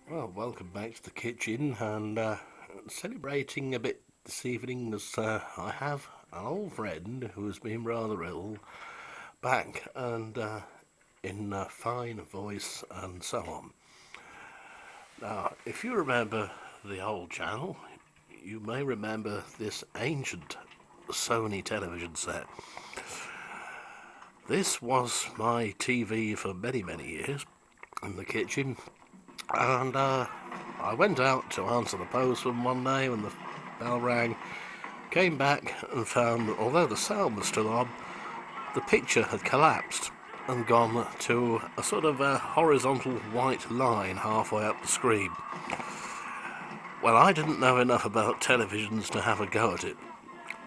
Well, welcome back to the kitchen and celebrating a bit this evening as I have an old friend who has been rather ill back and in fine voice and so on. Now, if you remember the old channel, you may remember this ancient Sony television set. This was my TV for many, many years in the kitchen, and I went out to answer the postman one day when the bell rang, came back and found that although the sound was still on, the picture had collapsed and gone to a sort of a horizontal white line halfway up the screen. Well, I didn't know enough about televisions to have a go at it,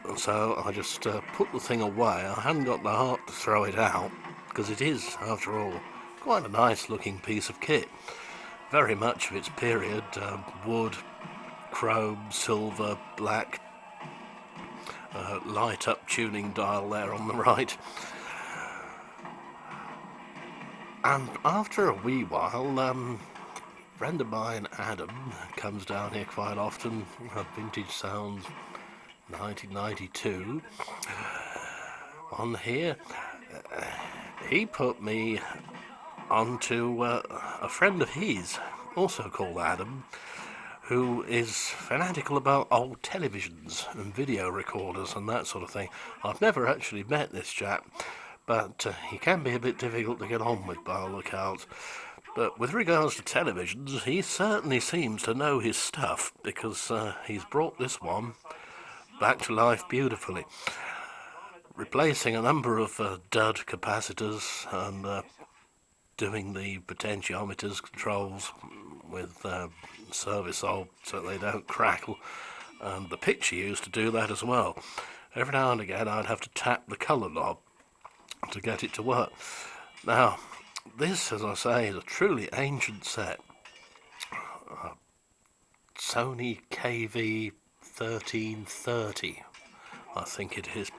and so I just put the thing away. I hadn't got the heart to throw it out, because it is, after all, quite a nice looking piece of kit. Very much of its period, wood, chrome, silver, black, light up tuning dial there on the right. And after a wee while, a friend of mine, Adam, comes down here quite often, Vintage Sounds 1992, on here. He put me onto a friend of his, also called Adam, who is fanatical about old televisions and video recorders and that sort of thing. I've never actually met this chap, but he can be a bit difficult to get on with by all accounts. But with regards to televisions, he certainly seems to know his stuff, because he's brought this one back to life beautifully, replacing a number of dud capacitors and doing the potentiometers controls with service oil so they don't crackle, and the picture used to do that as well. Every now and again I'd have to tap the colour knob to get it to work. Now, this, as I say, is a truly ancient set. Sony KV 1330, I think it is,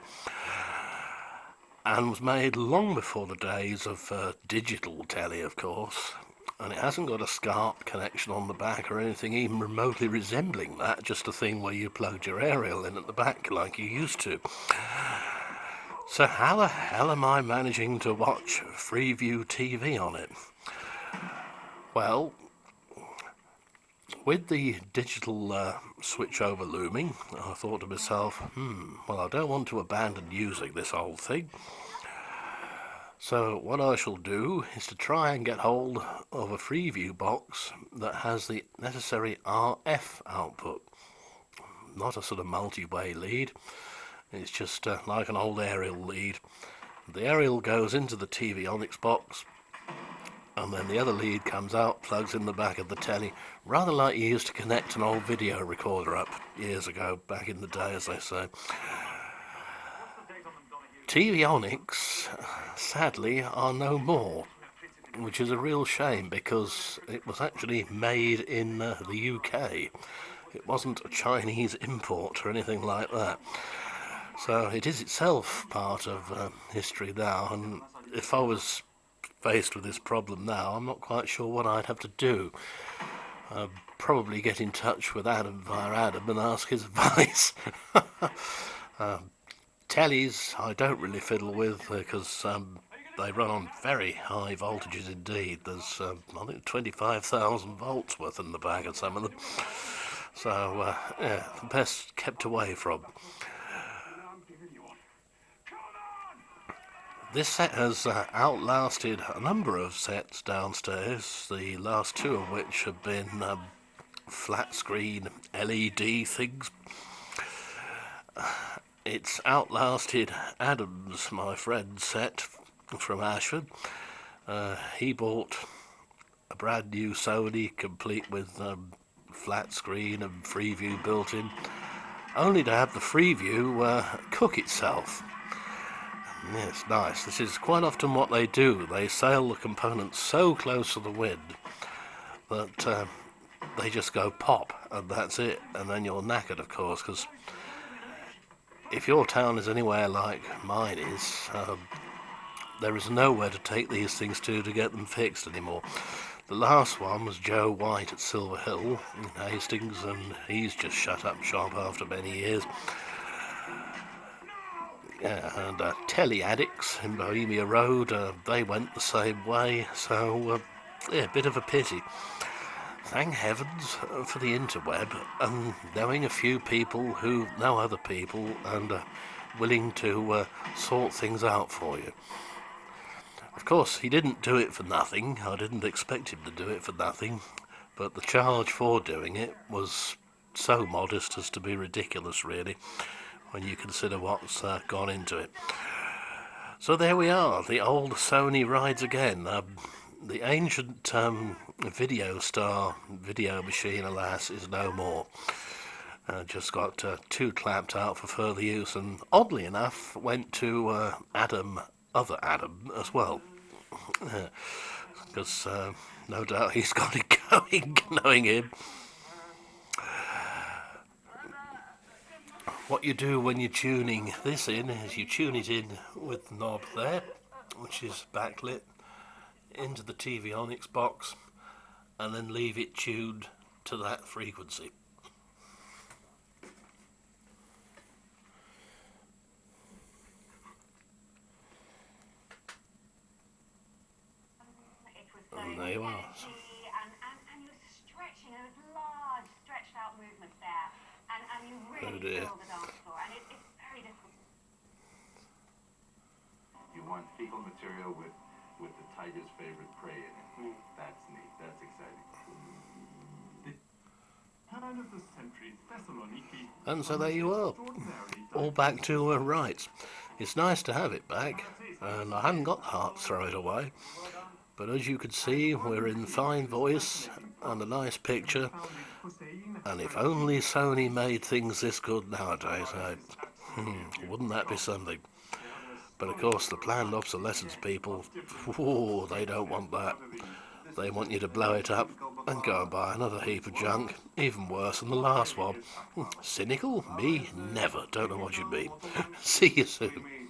and was made long before the days of digital telly, of course, and it hasn't got a SCART connection on the back or anything even remotely resembling that, just a thing where you plugged your aerial in at the back like you used to. So how the hell am I managing to watch Freeview TV on it? Well, with the digital switchover looming, I thought to myself, well, I don't want to abandon using this old thing. So what I shall do is to try and get hold of a Freeview box that has the necessary RF output. Not a sort of multi-way lead. It's just like an old aerial lead. The aerial goes into the TV-onics box, and then the other lead comes out, plugs in the back of the telly, rather like you used to connect an old video recorder up years ago, back in the day, as they say. TV-onics, sadly, are no more, which is a real shame, because it was actually made in the UK. It wasn't a Chinese import or anything like that. So it is itself part of history now, and if I was faced with this problem now, I'm not quite sure what I'd have to do. I'd probably get in touch with Adam via Adam and ask his advice. Tellies I don't really fiddle with, because they run on very high voltages indeed. There's I think 25,000 volts worth in the back of some of them. So yeah, best kept away from. This set has outlasted a number of sets downstairs, the last two of which have been flat screen LED things. It's outlasted Adam's, my friend's set from Ashford. He bought a brand new Sony, complete with flat screen and Freeview built in, only to have the Freeview cook itself. Yes, nice. This is quite often what they do. They sail the components so close to the wind that they just go pop, and that's it. And then you're knackered, of course, because if your town is anywhere like mine is, there is nowhere to take these things to get them fixed anymore. The last one was Joe White at Silver Hill in Hastings, and he's just shut up shop after many years. Yeah, and telly addicts in Bohemia Road, they went the same way, so yeah, a bit of a pity. Thank heavens for the interweb and knowing a few people who know other people and are willing to sort things out for you. Of course, he didn't do it for nothing. I didn't expect him to do it for nothing, but the charge for doing it was so modest as to be ridiculous, really, when you consider what's gone into it. So there we are, the old Sony rides again. The ancient video star video machine, alas, is no more. Just got two clapped out for further use, and oddly enough, went to other Adam as well. Because no doubt he's got it going, knowing him. What you do when you're tuning this in is you tune it in with the knob there, which is backlit, into the Tvonics box, and then leave it tuned to that frequency. And there you are. And you're stretching, and there's large, stretched out movements there, and you really feel the dance floor, and it's very difficult. You want fecal material with the tiger's favorite prey in it. That's neat. That's exciting. And so there you are, all back to rights. It's nice to have it back, and I hadn't got the heart to throw it away. But as you can see, we're in fine voice and a nice picture, and if only Sony made things this good nowadays, wouldn't that be something? But of course the planned obsolescence people, they don't want that. They want you to blow it up and go and buy another heap of junk, even worse than the last one. Cynical? Me? Never. Don't know what you mean. See you soon.